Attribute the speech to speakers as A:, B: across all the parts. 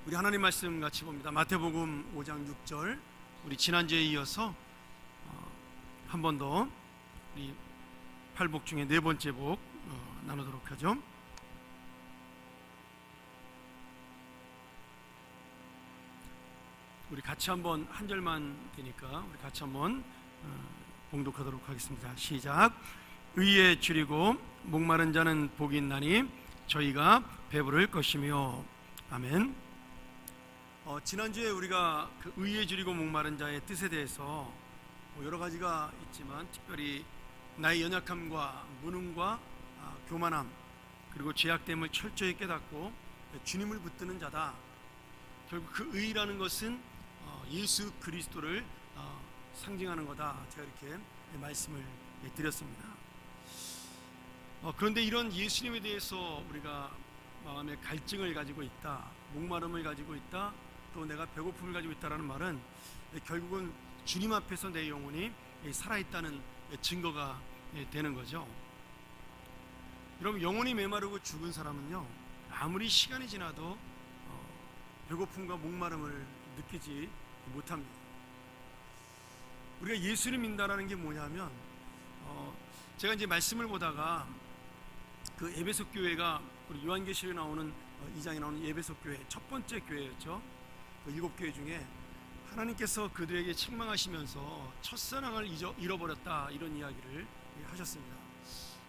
A: 우리 하나님 말씀 같이 봅니다. 마태복음 5장 6절. 우리 지난주에 이어서 한 번 더 우리 팔복 중에 네 번째 복 나누도록 하죠. 우리 같이 한번 한 절만 되니까 우리 같이 한번 봉독하도록 하겠습니다. 시작. 의에 줄이고 목마른 자는 복이 있나니 저희가 배부를 것이며. 아멘. 지난주에 우리가 그 의에 줄이고 목마른 자의 뜻에 대해서 여러 가지가 있지만 특별히 나의 연약함과 무능과 교만함 그리고 죄악됨을 철저히 깨닫고 주님을 붙드는 자다. 결국 그 의라는 것은 예수 그리스도를 상징하는 거다. 제가 이렇게 말씀을 드렸습니다. 그런데 이런 예수님에 대해서 우리가 마음에 갈증을 가지고 있다, 목마름을 가지고 있다, 또 내가 배고픔을 가지고 있다라는 말은 결국은 주님 앞에서 내 영혼이 살아있다는 증거가 되는 거죠. 여러분, 영혼이 메마르고 죽은 사람은요, 아무리 시간이 지나도 배고픔과 목마름을 느끼지 못합니다. 우리가 예수를 믿는다는 게 뭐냐면, 제가 이제 말씀을 보다가 그 에베소 교회가 우리 요한계시록에 나오는 2장에 나오는 에베소 교회 첫 번째 교회였죠. 그 7교회 중에 하나님께서 그들에게 책망하시면서 첫사랑을 잃어버렸다, 이런 이야기를 하셨습니다.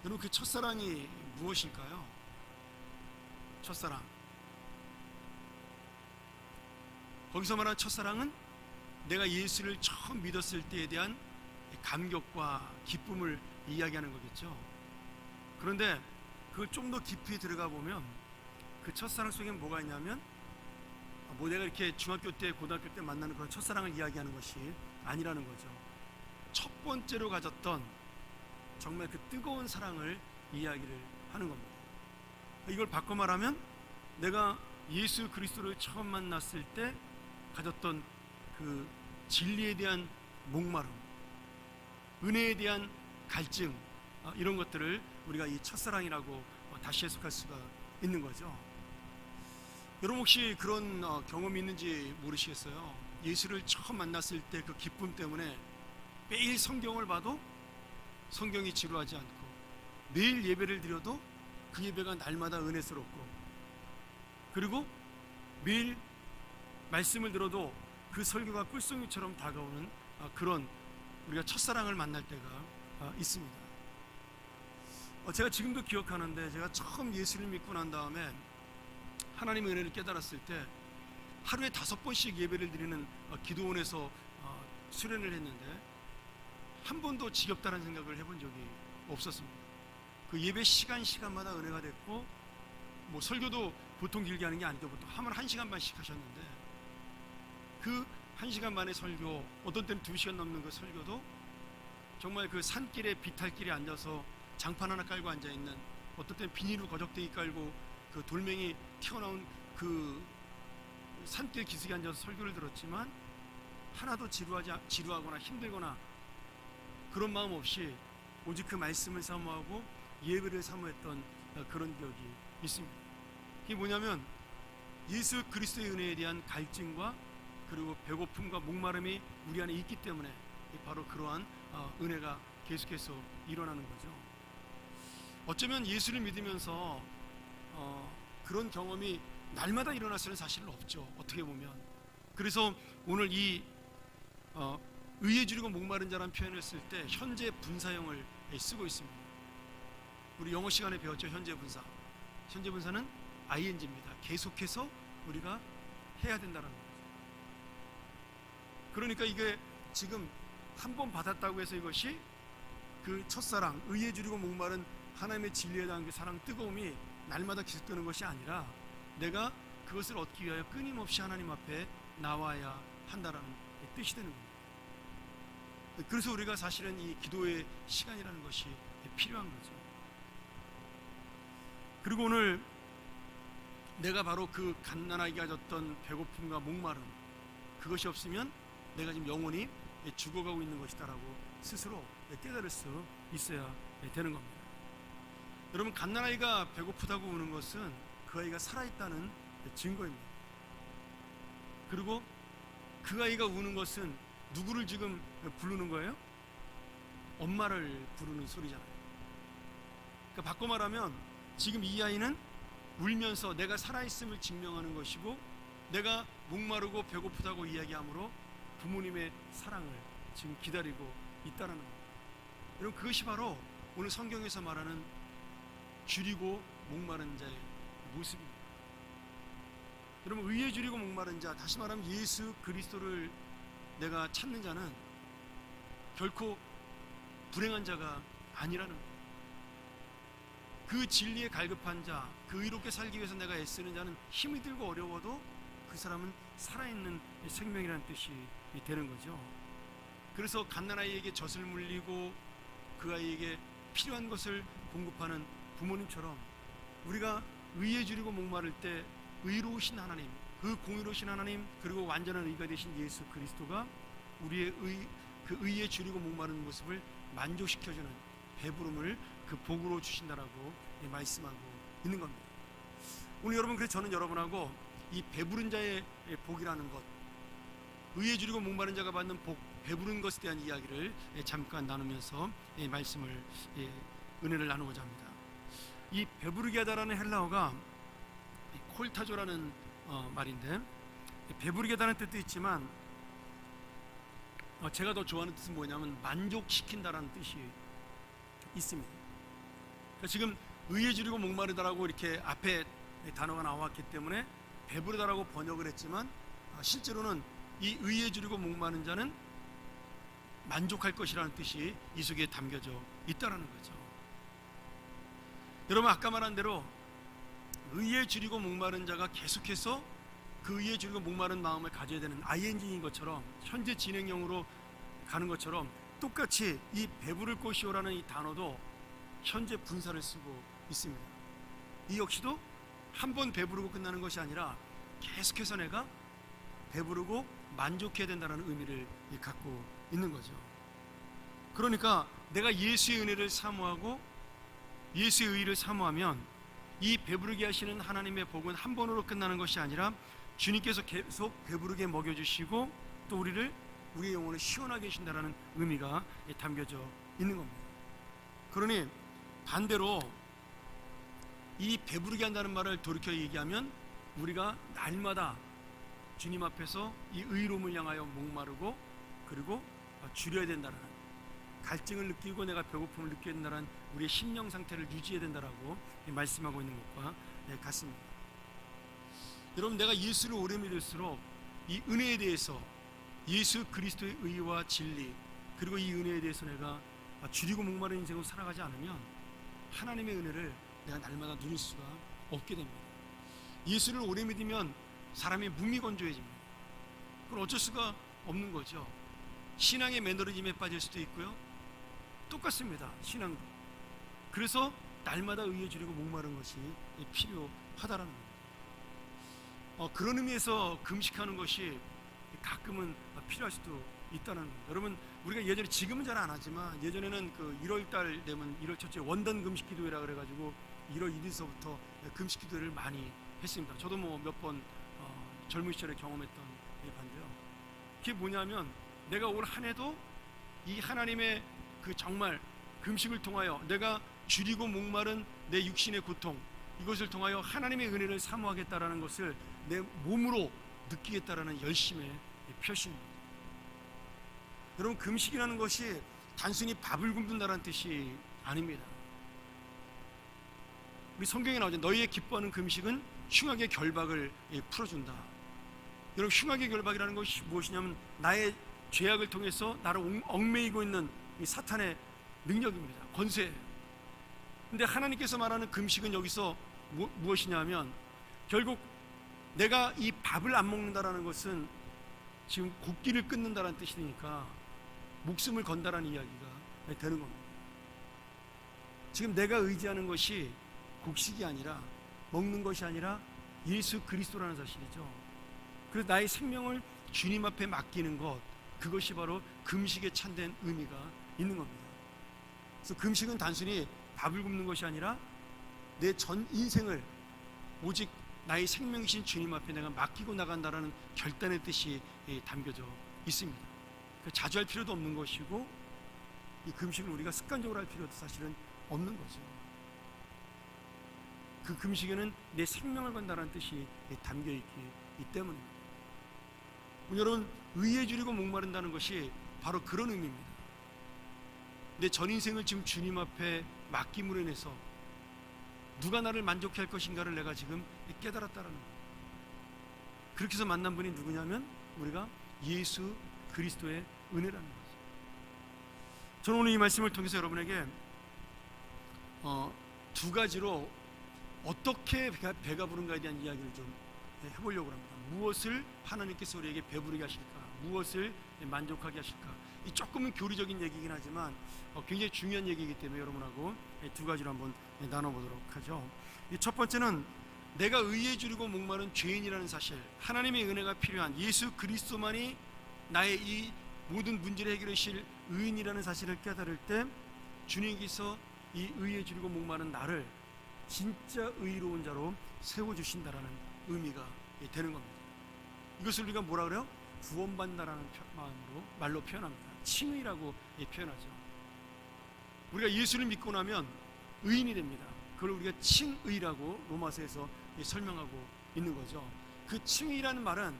A: 여러분, 그 첫사랑이 무엇일까요? 첫사랑, 거기서 말하는 첫사랑은 내가 예수를 처음 믿었을 때에 대한 감격과 기쁨을 이야기하는 거겠죠. 그런데 그걸 좀 더 깊이 들어가 보면 그 첫사랑 속에 뭐가 있냐면, 내가 이렇게 중학교 때 고등학교 때 만나는 그런 첫사랑을 이야기하는 것이 아니라는 거죠. 첫 번째로 가졌던 정말 그 뜨거운 사랑을 이야기를 하는 겁니다. 이걸 바꿔 말하면 내가 예수 그리스도를 처음 만났을 때 가졌던 그 진리에 대한 목마름, 은혜에 대한 갈증, 이런 것들을 우리가 이 첫사랑이라고 다시 해석할 수가 있는 거죠. 여러분, 혹시 그런 경험이 있는지 모르시겠어요? 예수를 처음 만났을 때 그 기쁨 때문에 매일 성경을 봐도 성경이 지루하지 않고, 매일 예배를 드려도 그 예배가 날마다 은혜스럽고, 그리고 매일 말씀을 들어도 그 설교가 꿀송이처럼 다가오는 그런 우리가 첫사랑을 만날 때가 있습니다. 제가 지금도 기억하는데, 제가 처음 예수를 믿고 난 다음에 하나님의 은혜를 깨달았을 때 하루에 5번씩 예배를 드리는 기도원에서 수련을 했는데 한 번도 지겹다는 생각을 해본 적이 없었습니다. 그 예배 시간마다 은혜가 됐고, 설교도 보통 길게 하는 게 아니죠. 보통 하면 1시간 반씩 하셨는데 그 1시간 반의 설교, 어떤 때는 2시간 넘는 그 설교도 정말 그 산길에 비탈길에 앉아서 장판 하나 깔고 앉아있는, 어떤 때는 비닐로 거적대기 깔고 그 돌멩이 튀어나온 그 산길 기슭에 앉아서 설교를 들었지만 하나도 지루하거나 힘들거나 그런 마음 없이 오직 그 말씀을 사모하고 예배를 사모했던 그런 기억이 있습니다. 이게 뭐냐면 예수 그리스도의 은혜에 대한 갈증과 그리고 배고픔과 목마름이 우리 안에 있기 때문에 바로 그러한 은혜가 계속해서 일어나는 거죠. 어쩌면 예수를 믿으면서 그런 경험이 날마다 일어날 수는 사실은 없죠, 어떻게 보면. 그래서 오늘 이 의에 줄이고 목마른 자라는 표현을 쓸 때 현재 분사형을 쓰고 있습니다. 우리 영어 시간에 배웠죠, 현재 분사. 현재 분사는 ing입니다. 계속해서 우리가 해야 된다는 거죠. 그러니까 이게 지금 한 번 받았다고 해서 이것이 그 첫사랑, 의에 줄이고 목마른 하나님의 진리에 대한 그 사랑, 뜨거움이 날마다 계속되는 것이 아니라 내가 그것을 얻기 위하여 끊임없이 하나님 앞에 나와야 한다라는 뜻이 되는 겁니다. 그래서 우리가 사실은 이 기도의 시간이라는 것이 필요한 거죠. 그리고 오늘 내가 바로 그 갓난아기 가졌던 배고픔과 목마름, 그것이 없으면 내가 지금 영혼이 죽어가고 있는 것이다라고 스스로 깨달을 수 있어야 되는 겁니다. 여러분, 갓난아이가 배고프다고 우는 것은 그 아이가 살아있다는 증거입니다. 그리고 그 아이가 우는 것은 누구를 지금 부르는 거예요? 엄마를 부르는 소리잖아요. 그러니까 바꿔 말하면 지금 이 아이는 울면서 내가 살아있음을 증명하는 것이고, 내가 목마르고 배고프다고 이야기하므로 부모님의 사랑을 지금 기다리고 있다는 겁니다. 여러분, 그것이 바로 오늘 성경에서 말하는 줄이고 목마른 자의 모습입니다. 여러분, 의에 줄이고 목마른 자, 다시 말하면 예수 그리스도를 내가 찾는 자는 결코 불행한 자가 아니라는 거예요. 그 진리에 갈급한 자, 그 의롭게 살기 위해서 내가 애쓰는 자는 힘이 들고 어려워도 그 사람은 살아있는 생명이라는 뜻이 되는 거죠. 그래서 갓난아이에게 젖을 물리고 그 아이에게 필요한 것을 공급하는 부모님처럼, 우리가 의에 줄이고 목마를 때 의로우신 하나님, 그 공의로우신 하나님, 그리고 완전한 의가 되신 예수 그리스도가 우리의 그 의에 줄이고 목마른 모습을 만족시켜주는 배부름을 그 복으로 주신다라고 말씀하고 있는 겁니다. 오늘 여러분, 그래서 저는 여러분하고 이 배부른 자의 복이라는 것, 의에 줄이고 목마른 자가 받는 복, 배부른 것에 대한 이야기를 잠깐 나누면서 말씀을, 은혜를 나누고자 합니다. 이 배부르게 하다라는 헬라어가 콜타조라는 말인데, 배부르게 하다는 뜻도 있지만 제가 더 좋아하는 뜻은 뭐냐면 만족시킨다라는 뜻이 있습니다. 그러니까 지금 의에 줄이고 목마르다라고 이렇게 앞에 단어가 나왔기 때문에 배부르다라고 번역을 했지만, 실제로는 이 의에 줄이고 목마른 자는 만족할 것이라는 뜻이 이 속에 담겨져 있다라는 거죠. 여러분, 아까 말한 대로 의에 줄이고 목마른 자가 계속해서 그 의에 줄이고 목마른 마음을 가져야 되는 ing인 것처럼, 현재 진행형으로 가는 것처럼, 똑같이 이 배부를 것이오라는 이 단어도 현재 분사를 쓰고 있습니다. 이 역시도 한 번 배부르고 끝나는 것이 아니라 계속해서 내가 배부르고 만족해야 된다는 의미를 갖고 있는 거죠. 그러니까 내가 예수의 은혜를 사모하고 예수의 의를 사모하면 이 배부르게 하시는 하나님의 복은 한 번으로 끝나는 것이 아니라 주님께서 계속 배부르게 먹여주시고 또 우리의 영혼을 시원하게 하신다는 의미가 담겨져 있는 겁니다. 그러니 반대로 이 배부르게 한다는 말을 돌이켜 얘기하면, 우리가 날마다 주님 앞에서 이 의로움을 향하여 목마르고 그리고 줄여야 된다는, 갈증을 느끼고 내가 배고픔을 느껴야 된다는 우리의 심령 상태를 유지해야 된다라고 말씀하고 있는 것과 같습니다. 여러분, 내가 예수를 오래 믿을수록 이 은혜에 대해서, 예수 그리스도의 의와 진리, 그리고 이 은혜에 대해서 내가 줄이고 목마른 인생으로 살아가지 않으면 하나님의 은혜를 내가 날마다 누릴 수가 없게 됩니다. 예수를 오래 믿으면 사람이 무미건조해집니다. 그건 어쩔 수가 없는 거죠. 신앙의 매너리즘에 빠질 수도 있고요. 똑같습니다. 신앙도. 그래서 날마다 의에 줄이고 목마른 것이 필요하다라는 겁니다. 그런 의미에서 금식하는 것이 가끔은 필요할 수도 있다는 겁니다. 여러분, 우리가 예전에, 지금은 잘 안 하지만 예전에는 그 1월달 되면 1월 첫째 원단 금식 기도회라 그래가지고 1월 1일서부터 금식 기도회를 많이 했습니다. 저도 뭐 몇 번 젊은 시절에 경험했던 반데요. 그게 뭐냐면, 내가 올 한 해도 이 하나님의 그 정말 금식을 통하여 내가 줄이고 목마른 내 육신의 고통, 이것을 통하여 하나님의 은혜를 사모하겠다라는 것을 내 몸으로 느끼겠다라는 열심의 표시입니다. 여러분, 금식이라는 것이 단순히 밥을 굶는다는 뜻이 아닙니다. 우리 성경에 나오죠. 너희의 기뻐하는 금식은 흉악의 결박을 풀어준다. 여러분, 흉악의 결박이라는 것이 무엇이냐면 나의 죄악을 통해서 나를 얽매이고 있는 이 사탄의 능력입니다. 권세예요. 근데 하나님께서 말하는 금식은 여기서 무엇이냐면, 결국 내가 이 밥을 안 먹는다라는 것은 지금 굽기를 끊는다라는 뜻이니까 목숨을 건다라는 이야기가 되는 겁니다. 지금 내가 의지하는 것이 곡식이 아니라, 먹는 것이 아니라 예수 그리스도라는 사실이죠. 그래서 나의 생명을 주님 앞에 맡기는 것, 그것이 바로 금식에 참된 의미가 있는 겁니다. 그래서 금식은 단순히 밥을 굶는 것이 아니라 내 전 인생을 오직 나의 생명이신 주님 앞에 내가 맡기고 나간다라는 결단의 뜻이 담겨져 있습니다. 자주 할 필요도 없는 것이고 이 금식을 우리가 습관적으로 할 필요도 사실은 없는 거죠. 그 금식에는 내 생명을 건다라는 뜻이 담겨 있기 때문입니다. 여러분, 의에 줄이고 목마른다는 것이 바로 그런 의미입니다. 내 전 인생을 지금 주님 앞에 맡김으로 인해서 누가 나를 만족해 할 것인가를 내가 지금 깨달았다라는 거예요. 그렇게 해서 만난 분이 누구냐면 우리가 예수 그리스도의 은혜라는 거죠. 저는 오늘 이 말씀을 통해서 여러분에게 두 가지로 어떻게 배가 부른가에 대한 이야기를 좀 해보려고 합니다. 무엇을 하나님께서 우리에게 배부르게 하실까? 무엇을 만족하게 하실까? 이 조금은 교리적인 얘기긴 하지만 굉장히 중요한 얘기이기 때문에 여러분하고 두 가지로 한번 나눠보도록 하죠. 첫 번째는 내가 의에 줄이고 목마른 죄인이라는 사실, 하나님의 은혜가 필요한 예수 그리스도만이 나의 이 모든 문제를 해결해 주실 의인이라는 사실을 깨달을 때 주님께서 이 의에 줄이고 목마른 나를 진짜 의로운 자로 세워주신다라는 의미가 되는 겁니다. 이것을 우리가 뭐라 그래요? 구원받는다라는 말로 표현합니다. 칭의라고 표현하죠. 우리가 예수를 믿고 나면 의인이 됩니다. 그걸 우리가 칭의라고 로마서에서 설명하고 있는 거죠. 그 칭의라는 말은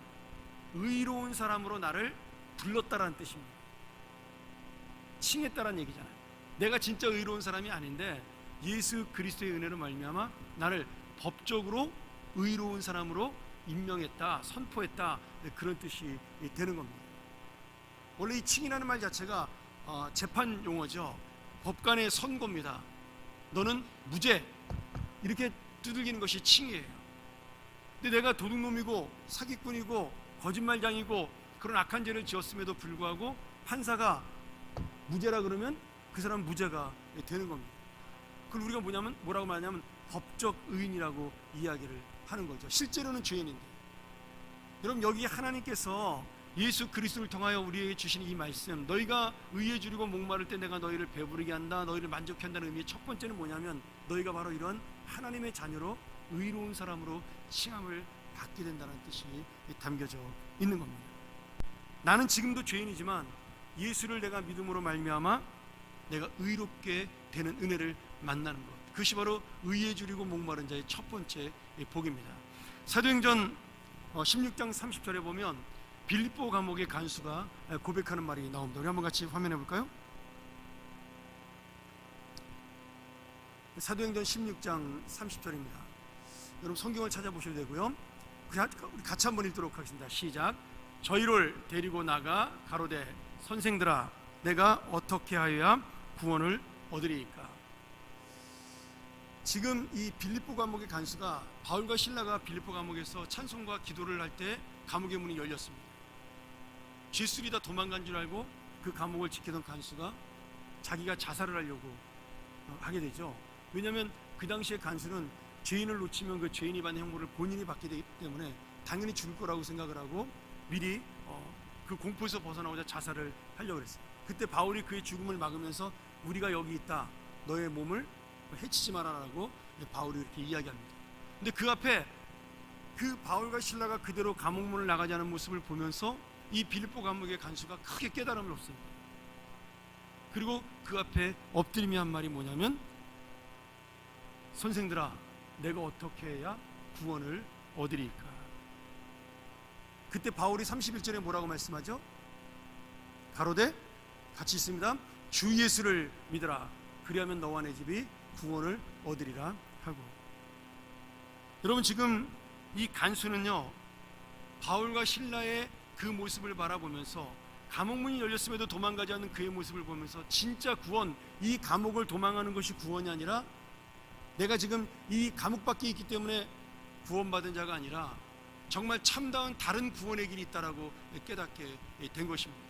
A: 의로운 사람으로 나를 불렀다라는 뜻입니다. 칭했다라는 얘기잖아요. 내가 진짜 의로운 사람이 아닌데 예수 그리스도의 은혜로 말미암아 나를 법적으로 의로운 사람으로 임명했다, 선포했다, 그런 뜻이 되는 겁니다. 원래 이 칭이라는 말 자체가 재판 용어죠. 법관의 선고입니다. 너는 무죄, 이렇게 두들기는 것이 칭이에요. 근데 내가 도둑놈이고 사기꾼이고 거짓말장이고 그런 악한 죄를 지었음에도 불구하고 판사가 무죄라 그러면 그 사람은 무죄가 되는 겁니다. 그걸 우리가 뭐라고 말하냐면 법적 의인이라고 이야기를 하는 거죠. 실제로는 죄인인데. 여러분, 여기 하나님께서 예수 그리스도를 통하여 우리에게 주신 이 말씀, 너희가 의에 줄이고 목마를 때 내가 너희를 배부르게 한다, 너희를 만족케 한다는 의미의 첫 번째는 뭐냐면 너희가 바로 이런 하나님의 자녀로 의로운 사람으로 칭함을 받게 된다는 뜻이 담겨져 있는 겁니다. 나는 지금도 죄인이지만 예수를 내가 믿음으로 말미암아 내가 의롭게 되는 은혜를 만나는 것, 그것이 바로 의에 줄이고 목마른 자의 첫 번째 복입니다. 사도행전 16장 30절에 보면 빌립보 감옥의 간수가 고백하는 말이 나옵니다. 우리 한번 같이 화면해 볼까요? 사도행전 16장 30절입니다. 여러분 성경을 찾아보셔도 되고요. 우리 같이 한번 읽도록 하겠습니다. 시작. 저희를 데리고 나가 가로되 선생들아 내가 어떻게 하여야 구원을 얻으리이까. 지금 이 빌립보 감옥의 간수가 바울과 실라가 빌립보 감옥에서 찬송과 기도를 할 때 감옥의 문이 열렸습니다. 죄수들이 다 도망간 줄 알고 그 감옥을 지키던 간수가 자기가 자살을 하려고 하게 되죠. 왜냐하면 그 당시에 간수는 죄인을 놓치면 그 죄인이 받는 형벌을 본인이 받게 되기 때문에 당연히 죽을 거라고 생각을 하고 미리 그 공포에서 벗어나고자 자살을 하려고 했어요. 그때 바울이 그의 죽음을 막으면서 우리가 여기 있다, 너의 몸을 해치지 말아라고 바울이 이렇게 이야기합니다. 근데 그 앞에 그 바울과 실라가 그대로 감옥문을 나가지 않은 모습을 보면서 이 빌립보 감옥의 간수가 크게 깨달음을 얻습니다. 그리고 그 앞에 엎드리며 한 말이 뭐냐면 선생들아 내가 어떻게 해야 구원을 얻으리까. 그때 바울이 31절에 뭐라고 말씀하죠? 가로되 같이 있습니다. 주 예수를 믿으라, 그리하면 너와 내 집이 구원을 얻으리라 하고. 여러분 지금 이 간수는요 바울과 실라의 그 모습을 바라보면서 감옥문이 열렸음에도 도망가지 않는 그의 모습을 보면서 진짜 구원, 이 감옥을 도망하는 것이 구원이 아니라 내가 지금 이 감옥 밖에 있기 때문에 구원받은 자가 아니라 정말 참다운 다른 구원의 길이 있다라고 깨닫게 된 것입니다.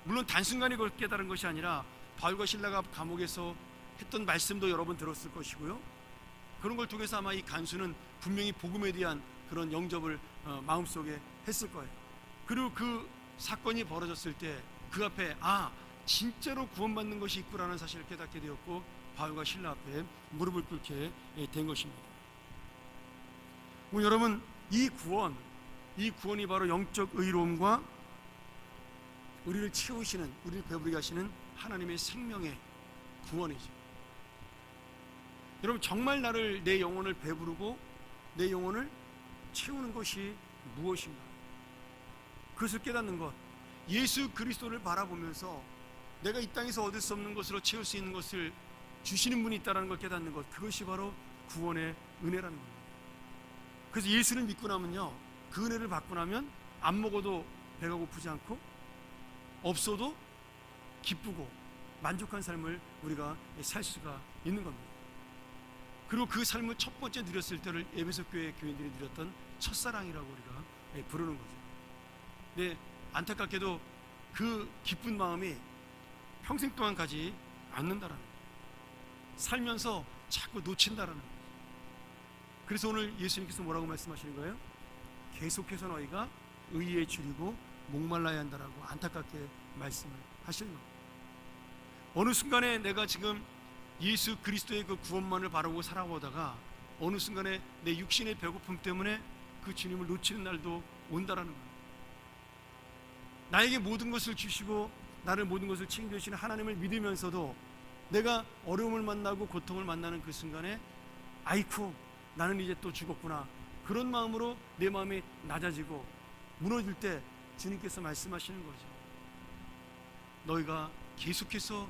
A: 물론 단순간에 그걸 깨달은 것이 아니라 바울과 실라가 감옥에서 했던 말씀도 여러 번 들었을 것이고요. 그런 걸 통해서 아마 이 간수는 분명히 복음에 대한 그런 영접을 마음속에 했을 거예요. 그리고 그 사건이 벌어졌을 때 그 앞에 진짜로 구원받는 것이 있구라는 사실을 깨닫게 되었고 바울과 실라 앞에 무릎을 꿇게 된 것입니다. 여러분, 이 구원이 바로 영적 의로움과 우리를 채우시는, 우리를 배부르게 하시는 하나님의 생명의 구원이죠. 여러분, 정말 내 영혼을 배부르고 내 영혼을 채우는 것이 무엇인가? 그것을 깨닫는 것, 예수 그리스도를 바라보면서 내가 이 땅에서 얻을 수 없는 것으로 채울 수 있는 것을 주시는 분이 있다는 걸 깨닫는 것, 그것이 바로 구원의 은혜라는 겁니다. 그래서 예수를 믿고 나면요, 그 은혜를 받고 나면 안 먹어도 배가 고프지 않고 없어도 기쁘고 만족한 삶을 우리가 살 수가 있는 겁니다. 그리고 그 삶을 첫 번째 누렸을 때를 에베소 교회 교인들이 누렸던 첫사랑이라고 우리가 부르는 거죠. 근데 안타깝게도 그 기쁜 마음이 평생 동안 가지 않는다라는 거예요. 살면서 자꾸 놓친다라는 거예요. 그래서 오늘 예수님께서 뭐라고 말씀하시는 거예요? 계속해서 너희가 의에 줄이고 목말라야 한다라고 안타깝게 말씀을 하시는 겁니다. 어느 순간에 내가 지금 예수 그리스도의 그 구원만을 바라보고 살아보다가 어느 순간에 내 육신의 배고픔 때문에 그 주님을 놓치는 날도 온다라는 거예요. 나에게 모든 것을 주시고 나를 모든 것을 책임지시는 하나님을 믿으면서도 내가 어려움을 만나고 고통을 만나는 그 순간에 아이쿠, 나는 이제 또 죽었구나, 그런 마음으로 내 마음이 낮아지고 무너질 때 주님께서 말씀하시는 거죠. 너희가 계속해서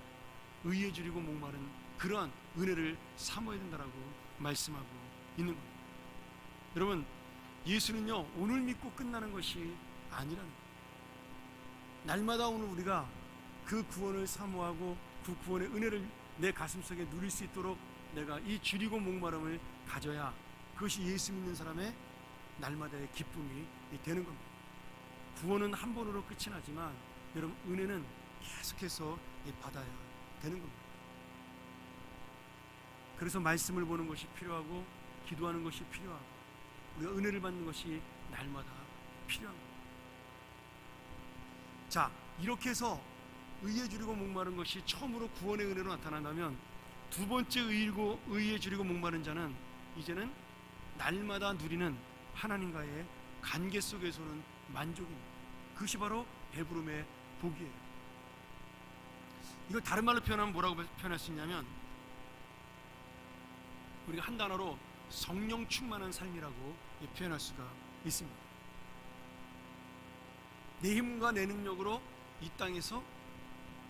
A: 의에 줄이고 목마른 그러한 은혜를 삼아야 된다라고 말씀하고 있는 겁니다. 여러분, 예수는요, 오늘 믿고 끝나는 것이 아니라는 거예요. 날마다 오늘 우리가 그 구원을 사모하고 그 구원의 은혜를 내 가슴속에 누릴 수 있도록 내가 이 줄이고 목마름을 가져야 그것이 예수 믿는 사람의 날마다의 기쁨이 되는 겁니다. 구원은 한 번으로 끝이 나지만 여러분, 은혜는 계속해서 받아야 되는 겁니다. 그래서 말씀을 보는 것이 필요하고 기도하는 것이 필요하고 우리가 은혜를 받는 것이 날마다 필요한 겁니다. 자, 이렇게 해서 의에 줄이고 목마른 것이 처음으로 구원의 은혜로 나타난다면 두 번째 의에 줄이고 목마른 자는 이제는 날마다 누리는 하나님과의 관계 속에서는 만족입니다. 그것이 바로 배부름의 복이에요. 이걸 다른 말로 표현하면 뭐라고 표현할 수 있냐면 우리가 한 단어로 성령 충만한 삶이라고 표현할 수가 있습니다. 내 힘과 내 능력으로 이 땅에서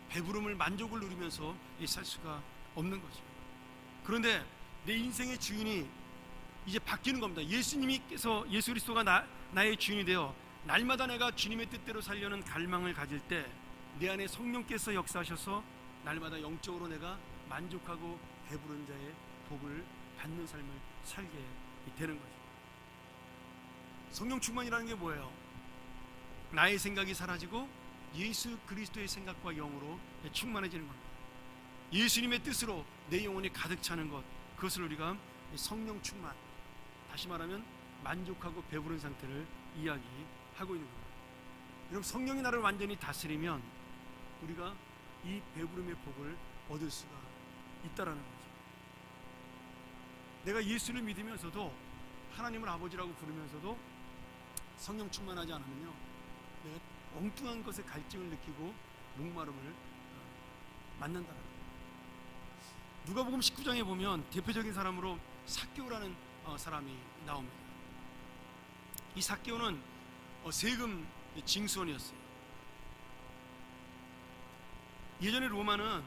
A: 배부름을 만족을 누리면서 살 수가 없는 거죠. 그런데 내 인생의 주인이 이제 바뀌는 겁니다. 예수 그리스도가 나의 주인이 되어 날마다 내가 주님의 뜻대로 살려는 갈망을 가질 때 내 안에 성령께서 역사하셔서 날마다 영적으로 내가 만족하고 배부른 자의 복을 받는 삶을 살게 되는 거죠. 성령 충만이라는 게 뭐예요? 나의 생각이 사라지고 예수 그리스도의 생각과 영으로 충만해지는 겁니다. 예수님의 뜻으로 내 영혼이 가득 차는 것, 그것을 우리가 성령 충만, 다시 말하면 만족하고 배부른 상태를 이야기하고 있는 겁니다. 여러분, 성령이 나를 완전히 다스리면 우리가 이 배부름의 복을 얻을 수가 있다라는 거죠. 내가 예수를 믿으면서도 하나님을 아버지라고 부르면서도 성령 충만하지 않으면요, 내가 엉뚱한 것에 갈증을 느끼고 목마름을 만난다는 거예요. 누가복음 19장에 보면 대표적인 사람으로 삭개오라는 사람이 나옵니다. 이 삭개오는 세금 징수원이었어요. 예전에 로마는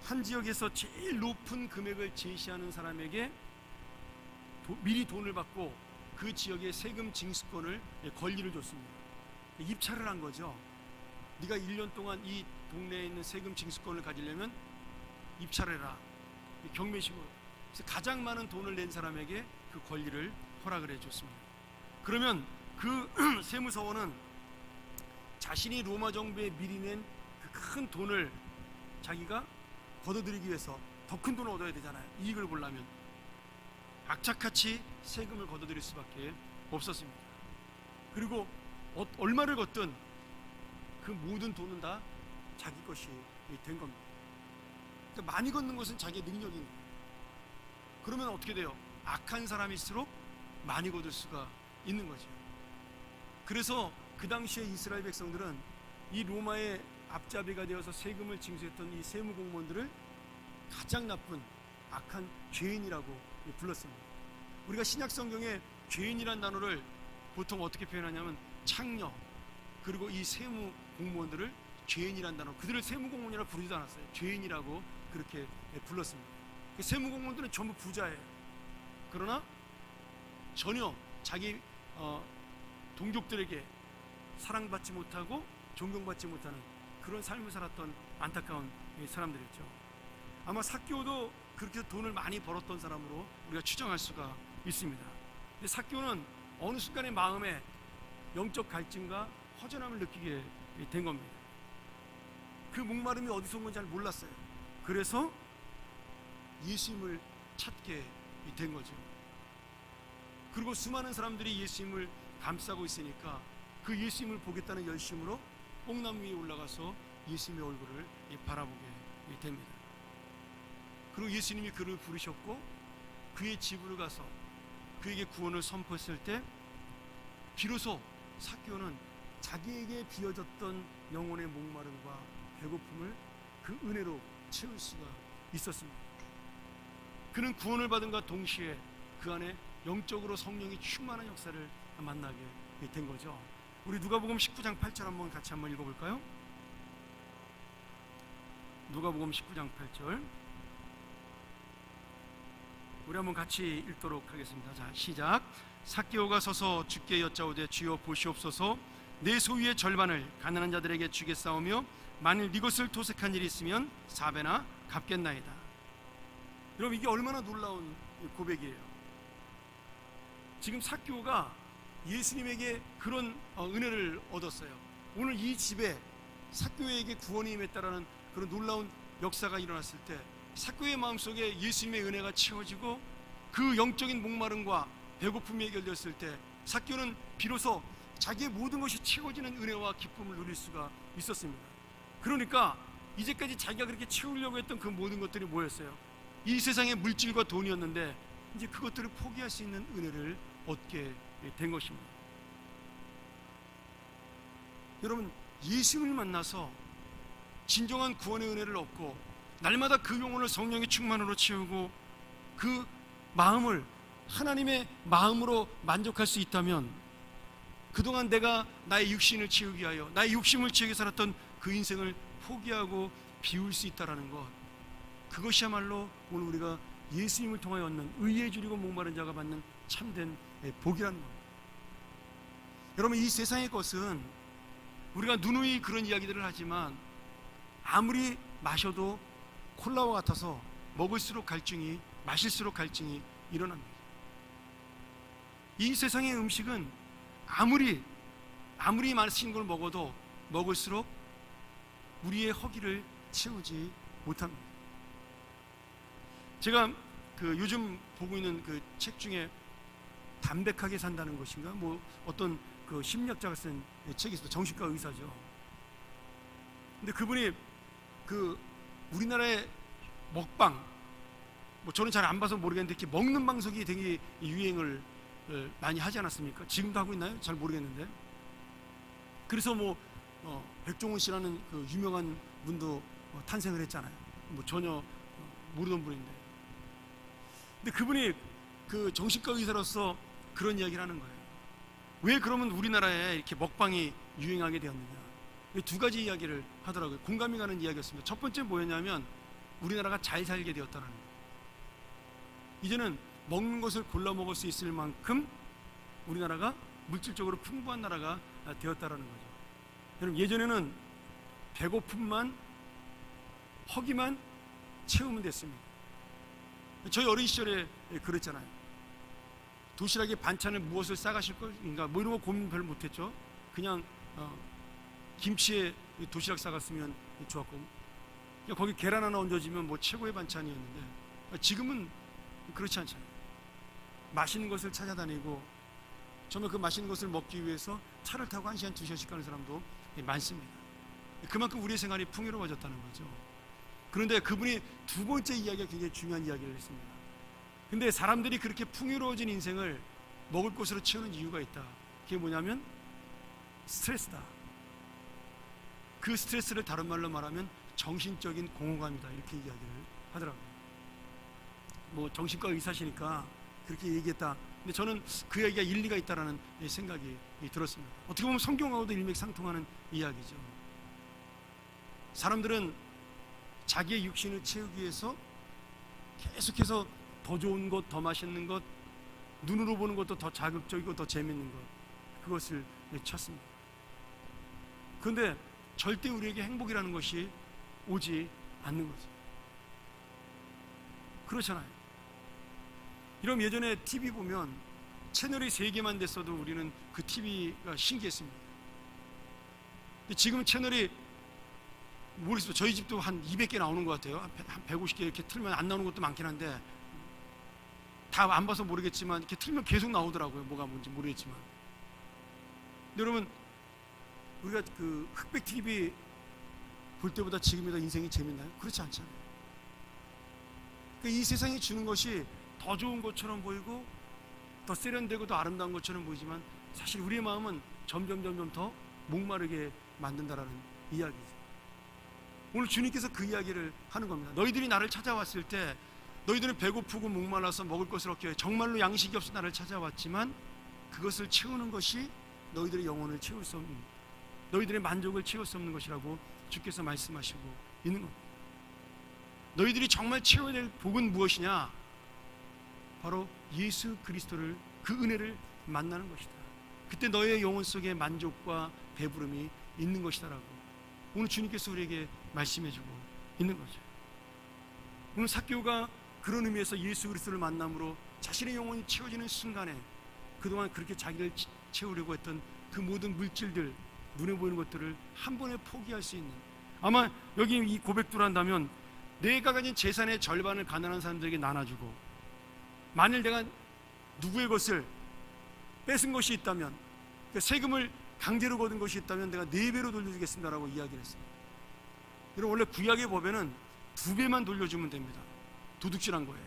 A: 한 지역에서 제일 높은 금액을 제시하는 사람에게 미리 돈을 받고 그 지역의 세금 징수권을, 권리를 줬습니다. 입찰을 한 거죠. 네가 1년 동안 이 동네에 있는 세금 징수권을 가지려면 입찰해라, 경매식으로. 그래서 가장 많은 돈을 낸 사람에게 그 권리를 허락을 해줬습니다. 그러면 그 세무서원은 자신이 로마 정부에 미리 낸 그 큰 돈을 자기가 걷어들이기 위해서 더 큰 돈을 얻어야 되잖아요. 이익을 보려면 악착같이 세금을 걷어들일 수밖에 없었습니다. 그리고 얼마를 걷든 그 모든 돈은 다 자기 것이 된 겁니다. 그러니까 많이 걷는 것은 자기의 능력인 거예요. 그러면 어떻게 돼요? 악한 사람일수록 많이 거둘 수가 있는 거죠. 그래서 그 당시에 이스라엘 백성들은 이 로마의 앞잡이가 되어서 세금을 징수했던 이 세무 공무원들을 가장 나쁜 악한 죄인이라고 불렀습니다. 우리가 신약 성경에 죄인이란 단어를 보통 어떻게 표현하냐면 창녀, 그리고 이 세무 공무원들을 죄인이란 단어, 그들을 세무 공무원이라고 부르지도 않았어요. 죄인이라고 그렇게 불렀습니다. 세무 공무원들은 전부 부자예요. 그러나 전혀 자기 동족들에게 사랑받지 못하고 존경받지 못하는 그런 삶을 살았던 안타까운 사람들이었죠. 아마 삭개오도 그렇게 돈을 많이 벌었던 사람으로 우리가 추정할 수가 있습니다. 근데 삭개오는 어느 순간에 마음에 영적 갈증과 허전함을 느끼게 된 겁니다. 그 목마름이 어디서 온 건지 잘 몰랐어요. 그래서 예수님을 찾게 된 거죠. 그리고 수많은 사람들이 예수님을 감싸고 있으니까 그 예수님을 보겠다는 열심으로 뽕나무 위에 올라가서 예수님의 얼굴을 바라보게 됩니다. 그리고 예수님이 그를 부르셨고 그의 집으로 가서 그에게 구원을 선포했을 때 비로소 삭개오는 자기에게 비어졌던 영혼의 목마름과 배고픔을 그 은혜로 채울 수가 있었습니다. 그는 구원을 받은과 동시에 그 안에 영적으로 성령이 충만한 역사를 만나게 된 거죠. 우리 누가복음 19장 8절 한번 같이 한번 읽어볼까요? 누가복음 19장 8절 우리 한번 같이 읽도록 하겠습니다. 자, 시작. 삭개오가 서서 주께 여짜오되 주여 보시옵소서, 내 소유의 절반을 가난한 자들에게 주겠사오며 만일 이것을 도색한 일이 있으면 4배나 갚겠나이다. 여러분, 이게 얼마나 놀라운 고백이에요. 지금 삭개오가 예수님에게 그런 은혜를 얻었어요. 오늘 이 집에 삭개오에게 구원이 임했다라는 그런 놀라운 역사가 일어났을 때 삭개오의 마음속에 예수님의 은혜가 채워지고 그 영적인 목마름과 배고픔이 해결되었을 때 삭개오는 비로소 자기의 모든 것이 채워지는 은혜와 기쁨을 누릴 수가 있었습니다. 그러니까 이제까지 자기가 그렇게 채우려고 했던 그 모든 것들이 뭐였어요? 이 세상의 물질과 돈이었는데 이제 그것들을 포기할 수 있는 은혜를 얻게 된 것입니다. 여러분, 예수님을 만나서 진정한 구원의 은혜를 얻고 날마다 그 영혼을 성령의 충만으로 채우고 그 마음을 하나님의 마음으로 만족할 수 있다면 그동안 내가 나의 육신을 채우기 위하여 나의 욕심을 채우기 위해 살았던 그 인생을 포기하고 비울 수 있다는 것, 그것이야말로 오늘 우리가 예수님을 통하여 얻는 의에 줄이고 목마른 자가 받는 참된 복이라는 겁니다. 여러분, 이 세상의 것은 우리가 누누이 그런 이야기들을 하지만 아무리 마셔도 콜라와 같아서 먹을수록 갈증이, 마실수록 갈증이 일어납니다. 이 세상의 음식은 아무리 맛있는 걸 먹어도 먹을수록 우리의 허기를 채우지 못합니다. 제가 요즘 보고 있는 그 책 중에 담백하게 산다는 것인가, 뭐 어떤 그 심리학자가 쓴 책이 있어요. 정신과 의사죠. 근데 그분이 우리나라의 먹방, 뭐 저는 잘 안 봐서 모르겠는데 이렇게 먹는 방송이 되게 유행을 많이 하지 않았습니까? 지금도 하고 있나요? 잘 모르겠는데. 그래서 백종원 씨라는 그 유명한 분도 탄생을 했잖아요. 뭐 전혀 모르던 분인데. 근데 그분이 그 정신과 의사로서 그런 이야기를 하는 거예요. 왜 그러면 우리나라에 이렇게 먹방이 유행하게 되었느냐? 두 가지 이야기를 하더라고요. 공감이 가는 이야기였습니다. 첫 번째 뭐였냐면 우리나라가 잘 살게 되었다는 거예요. 이제는 먹는 것을 골라 먹을 수 있을 만큼 우리나라가 물질적으로 풍부한 나라가 되었다는 거죠. 여러분, 예전에는 배고픔만, 허기만 채우면 됐습니다. 저희 어린 시절에 그랬잖아요. 도시락에 반찬을 무엇을 싸가실 것인가 뭐 이런 거 고민 별로 못했죠. 그냥 김치에 도시락 싸갔으면 좋았고, 거기 계란 하나 얹어지면 뭐 최고의 반찬이었는데 지금은 그렇지 않잖아요. 맛있는 것을 찾아다니고 정말 그 맛있는 것을 먹기 위해서 차를 타고 1시간, 2시간씩 가는 사람도 많습니다. 그만큼 우리의 생활이 풍요로워졌다는 거죠. 그런데 그분이 두 번째 이야기가 굉장히 중요한 이야기를 했습니다. 근데 사람들이 그렇게 풍요로워진 인생을 먹을 것으로 채우는 이유가 있다. 그게 뭐냐면 스트레스다. 그 스트레스를 다른 말로 말하면 정신적인 공허감이다, 이렇게 이야기를 하더라고요. 뭐 정신과 의사시니까 그렇게 얘기했다. 근데 저는 그 얘기가 일리가 있다라는 생각이 들었습니다. 어떻게 보면 성경하고도 일맥상통하는 이야기죠. 사람들은 자기의 육신을 채우기 위해서 계속해서 더 좋은 것, 더 맛있는 것, 눈으로 보는 것도 더 자극적이고 더 재밌는 것, 그것을 찾습니다. 그런데 절대 우리에게 행복이라는 것이 오지 않는 거죠. 그렇잖아요. 이런 예전에 TV 보면 채널이 3개만 됐어도 우리는 그 TV가 신기했습니다. 근데 지금 채널이 모르겠어요. 저희 집도 한 200개 나오는 것 같아요. 한 150개 이렇게 틀면 안 나오는 것도 많긴 한데, 다 안 봐서 모르겠지만 이렇게 틀면 계속 나오더라고요. 뭐가 뭔지 모르겠지만. 근데 여러분, 우리가 그 흑백 TV 볼 때보다 지금이 더 인생이 재밌나요? 그렇지 않잖아요. 그러니까 이 세상이 주는 것이 더 좋은 것처럼 보이고 더 세련되고 더 아름다운 것처럼 보이지만 사실 우리의 마음은 점점 더 목마르게 만든다라는 이야기죠. 오늘 주님께서 그 이야기를 하는 겁니다. 너희들이 나를 찾아왔을 때 너희들은 배고프고 목말라서 먹을 것을 얻기 위해 정말로 양식이 없어 나를 찾아왔지만 그것을 채우는 것이 너희들의 영혼을 채울 수 없는, 너희들의 만족을 채울 수 없는 것이라고 주께서 말씀하시고 있는 겁니다. 너희들이 정말 채워야 될 복은 무엇이냐? 바로 예수 그리스도를, 그 은혜를 만나는 것이다. 그때 너의 영혼 속에 만족과 배부름이 있는 것이다라고 오늘 주님께서 우리에게 말씀해주고 있는 거죠. 오늘 삭개오가 그런 의미에서 예수 그리스도를 만남으로 자신의 영혼이 채워지는 순간에 그동안 그렇게 자기를 채우려고 했던 그 모든 물질들, 눈에 보이는 것들을 한 번에 포기할 수 있는, 아마 여기 이 고백도를 한다면 내가 가진 재산의 절반을 가난한 사람들에게 나눠주고, 만일 내가 누구의 것을 뺏은 것이 있다면, 그러니까 세금을 강제로 거둔 것이 있다면 내가 4배로 돌려주겠습니다라고 이야기를 했습니다. 여러분, 원래 구약의 법에는 2배만 돌려주면 됩니다. 도둑질한 거예요.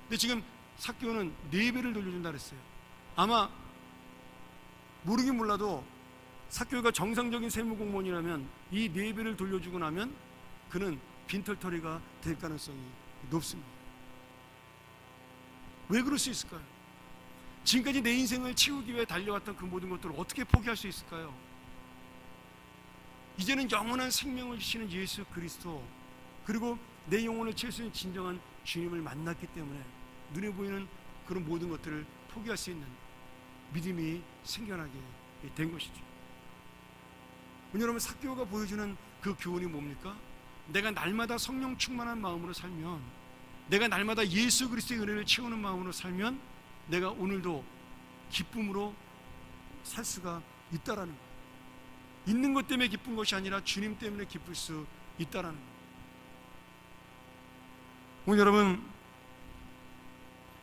A: 근데 지금 삭개오는 4배를 돌려준다 그랬어요. 아마 모르긴 몰라도 삭개오가 정상적인 세무공무원이라면 이 4배를 돌려주고 나면 그는 빈털터리가 될 가능성이 높습니다. 왜 그럴 수 있을까요? 지금까지 내 인생을 채우기 위해 달려왔던 그 모든 것들을 어떻게 포기할 수 있을까요? 이제는 영원한 생명을 주시는 예수 그리스도, 그리고 내 영혼을 채울 수 있는 진정한 주님을 만났기 때문에 눈에 보이는 그런 모든 것들을 포기할 수 있는 믿음이 생겨나게 된 것이죠. 여러분, 삭개오가 보여주는 그 교훈이 뭡니까? 내가 날마다 성령 충만한 마음으로 살면, 내가 날마다 예수 그리스도의 은혜를 채우는 마음으로 살면 내가 오늘도 기쁨으로 살 수가 있다라는 거예요. 있는 것 때문에 기쁜 것이 아니라 주님 때문에 기쁠 수 있다라는 거예요. 오늘 여러분,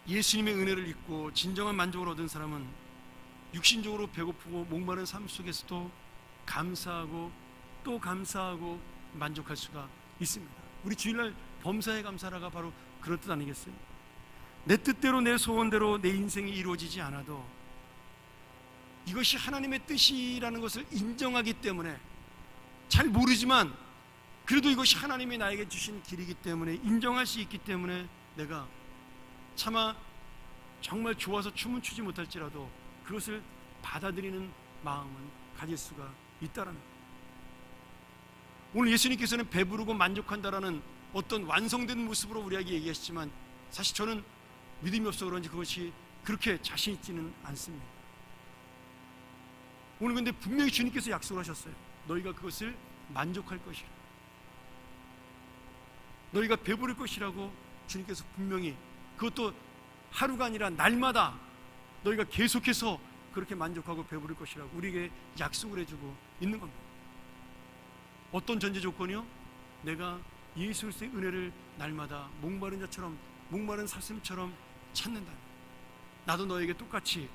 A: 예수님의 은혜를 잊고 진정한 만족을 얻은 사람은 육신적으로 배고프고 목마른 삶 속에서도 감사하고 또 감사하고 만족할 수가 있습니다. 우리 주일날 범사에 감사라가 바로 그런 뜻 아니겠어요? 내 뜻대로 내 소원대로 내 인생이 이루어지지 않아도 이것이 하나님의 뜻이라는 것을 인정하기 때문에, 잘 모르지만 그래도 이것이 하나님이 나에게 주신 길이기 때문에 인정할 수 있기 때문에 내가 차마 정말 좋아서 춤은 추지 못할지라도 그것을 받아들이는 마음은 가질 수가 있다라는 거예요. 오늘 예수님께서는 배부르고 만족한다라는 어떤 완성된 모습으로 우리에게 얘기하시지만 사실 저는 믿음이 없어 그런지 그것이 그렇게 자신 있지는 않습니다. 오늘 근데 분명히 주님께서 약속을 하셨어요. 너희가 그것을 만족할 것이라, 너희가 배부를 것이라고 주님께서 분명히, 그것도 하루가 아니라 날마다 너희가 계속해서 그렇게 만족하고 배부를 것이라고 우리에게 약속을 해주고 있는 겁니다. 어떤 전제 조건이요? 내가 예수 그리스도의 은혜를 날마다 목마른 자처럼, 목마른 사슴처럼 찾는다면 나도 너에게 똑같이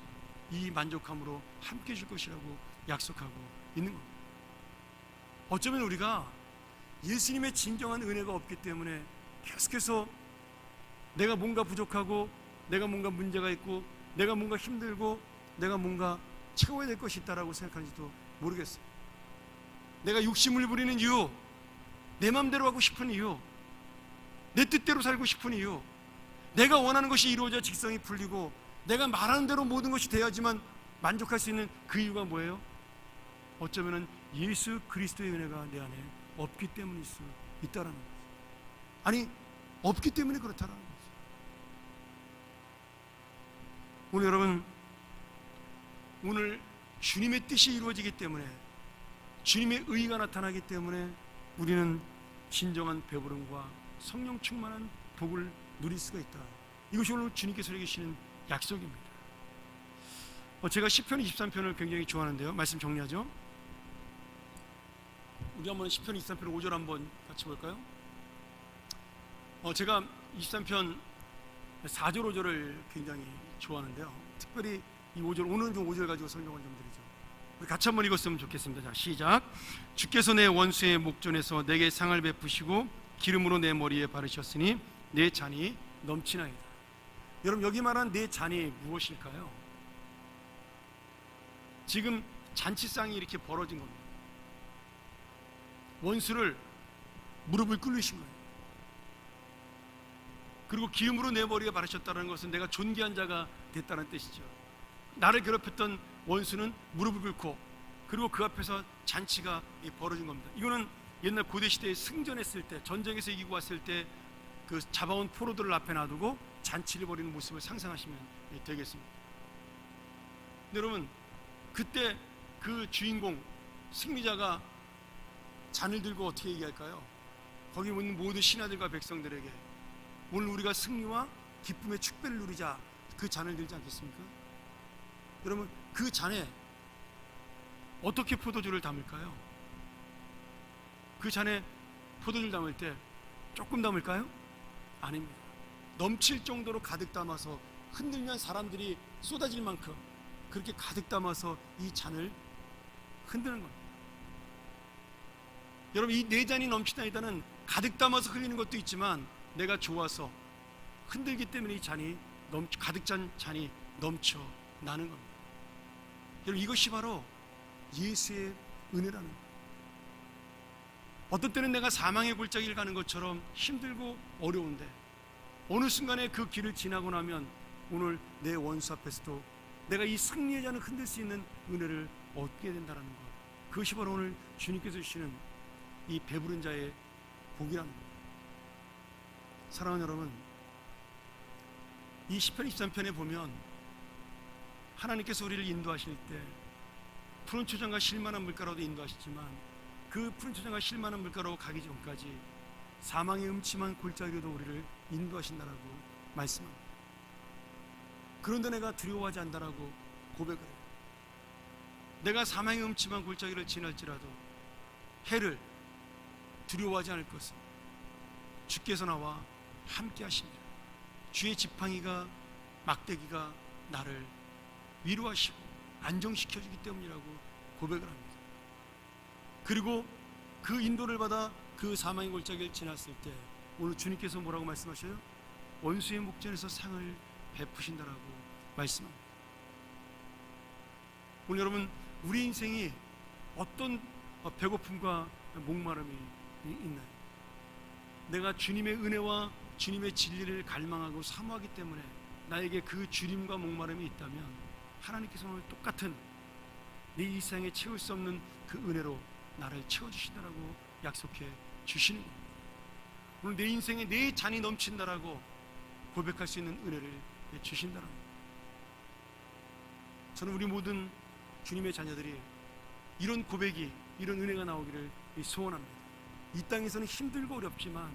A: 이 만족함으로 함께 해줄 것이라고 약속하고 있는 겁니다. 어쩌면 우리가 예수님의 진정한 은혜가 없기 때문에 계속해서 내가 뭔가 부족하고 내가 뭔가 문제가 있고 내가 뭔가 힘들고 내가 뭔가 채워야 될 것이 있다라고 생각하는지도 모르겠어요. 내가 욕심을 부리는 이유, 내 마음대로 하고 싶은 이유, 내 뜻대로 살고 싶은 이유, 내가 원하는 것이 이루어져 직성이 풀리고 내가 말하는 대로 모든 것이 돼야지만 만족할 수 있는 그 이유가 뭐예요? 어쩌면 예수 그리스도의 은혜가 내 안에 없기 때문일 수 있다라는 거죠. 아니, 없기 때문에 그렇다라는 거죠. 오늘 여러분, 오늘 주님의 뜻이 이루어지기 때문에, 주님의 의가 나타나기 때문에 우리는 진정한 배부름과 성령 충만한 복을 누릴 수가 있다. 이것이 오늘 주님께서 우리에게 주시는 약속입니다. 제가 시편 23편을 굉장히 좋아하는데요. 말씀 정리하죠. 우리 한번 시편 23편 5절 한번 같이 볼까요? 제가 23편 4절 5절을 굉장히 좋아하는데요. 특별히 이 5절, 오늘은 좀 5절 가지고 설명을 좀 드리죠. 우리 같이 한번 읽었으면 좋겠습니다. 자, 시작. 주께서 내 원수의 목전에서 내게 상을 베푸시고 기름으로 내 머리에 바르셨으니 내 잔이 넘치나이다. 여러분, 여기 말한 내 잔이 무엇일까요? 지금 잔치상이 이렇게 벌어진 겁니다. 원수를 무릎을 꿇으신 거예요. 그리고 기름으로 내 머리에 바르셨다는 것은 내가 존귀한 자가 됐다는 뜻이죠. 나를 괴롭혔던 원수는 무릎을 꿇고, 그리고 그 앞에서 잔치가 벌어진 겁니다. 이거는 옛날 고대 시대에 승전했을 때, 전쟁에서 이기고 왔을 때 그 잡아온 포로들을 앞에 놔두고 잔치를 벌이는 모습을 상상하시면 되겠습니다. 여러분, 그때 그 주인공 승리자가 잔을 들고 어떻게 얘기할까요? 거기 있는 모든 신하들과 백성들에게 오늘 우리가 승리와 기쁨의 축배를 누리자, 그 잔을 들지 않겠습니까? 여러분, 그 잔에 어떻게 포도주를 담을까요? 그 잔에 포도주를 담을 때 조금 담을까요? 아닙니다. 넘칠 정도로 가득 담아서 흔들면 사람들이 쏟아질 만큼 그렇게 가득 담아서 이 잔을 흔드는 겁니다. 여러분, 이 네 잔이 넘치나이다는 가득 담아서 흘리는 것도 있지만 내가 좋아서 흔들기 때문에 이 잔이 가득 찬 잔이 넘쳐 나는 겁니다. 여러분, 이것이 바로 예수의 은혜라는 거예요. 어떤 때는 내가 사망의 골짜기를 가는 것처럼 힘들고 어려운데 어느 순간에 그 길을 지나고 나면 오늘 내 원수 앞에서도 내가 이 승리의 잔을 흔들 수 있는 은혜를 얻게 된다는 것, 그것이 바로 오늘 주님께서 주시는 이 배부른 자의 복이라는 것. 사랑하는 여러분, 이 시편 23편에 보면 하나님께서 우리를 인도하실 때 푸른 초장과 실만한 물가로도 인도하시지만 그 푸른 초장과 실만한 물가로 가기 전까지 사망의 음침한 골짜기로도 우리를 인도하신다라고 말씀합니다. 그런데 내가 두려워하지 않는다라고 고백을 해요. 내가 사망의 음침한 골짜기를 지날지라도 해를 두려워하지 않을 것은 주께서 나와 함께 하십니다. 주의 지팡이가, 막대기가 나를 위로하시고 안정시켜주기 때문이라고 고백을 합니다. 그리고 그 인도를 받아 그 사망의 골짜기를 지났을 때 오늘 주님께서 뭐라고 말씀하셔요? 원수의 목전에서 상을 베푸신다라고 말씀합니다. 오늘 여러분, 우리 인생이 어떤 배고픔과 목마름이 있나요? 내가 주님의 은혜와 주님의 진리를 갈망하고 사모하기 때문에 나에게 그 주님과 목마름이 있다면 하나님께서 오늘 똑같은 네 이 세상에 채울 수 없는 그 은혜로 나를 채워주신다라고 약속해 주시는 겁니다. 오늘 내 인생에 내 잔이 넘친다라고 고백할 수 있는 은혜를 주신다는 겁니다. 저는 우리 모든 주님의 자녀들이 이런 고백이, 이런 은혜가 나오기를 소원합니다. 이 땅에서는 힘들고 어렵지만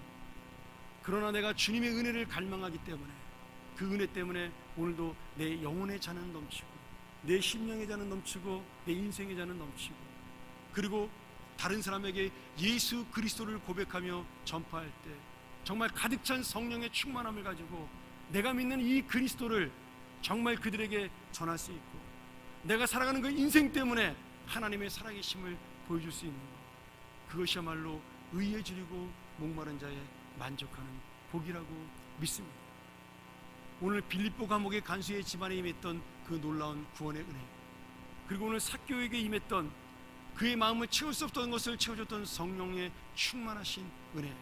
A: 그러나 내가 주님의 은혜를 갈망하기 때문에 그 은혜 때문에 오늘도 내 영혼의 잔은 넘치고 내 심령의 잔은 넘치고 내 인생의 잔은 넘치고, 그리고 다른 사람에게 예수 그리스도를 고백하며 전파할 때 정말 가득 찬 성령의 충만함을 가지고 내가 믿는 이 그리스도를 정말 그들에게 전할 수 있고, 내가 살아가는 그 인생 때문에 하나님의 살아계심을 보여줄 수 있는 것, 그것이야말로 의에 줄이고 목마른 자의 만족하는 복이라고 믿습니다. 오늘 빌립보 감옥의 간수의 집안에 임했던 그 놀라운 구원의 은혜, 그리고 오늘 삭개오에게 임했던 그의 마음을 채울 수 없던 것을 채워줬던 성령의 충만하신 은혜,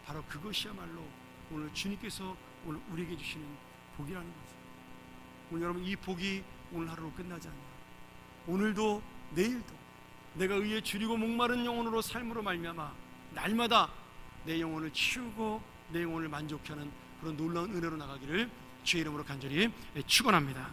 A: 바로 그것이야말로 오늘 주님께서 오늘 우리에게 주시는 복이라는 거죠. 오늘 여러분, 이 복이 오늘 하루로 끝나지 않아요. 오늘도 내일도 내가 의에 줄이고 목마른 영혼으로 삶으로 말미암아 날마다 내 영혼을 치우고 내 영혼을 만족케 하는 그런 놀라운 은혜로 나가기를 주의 이름으로 간절히 축원합니다.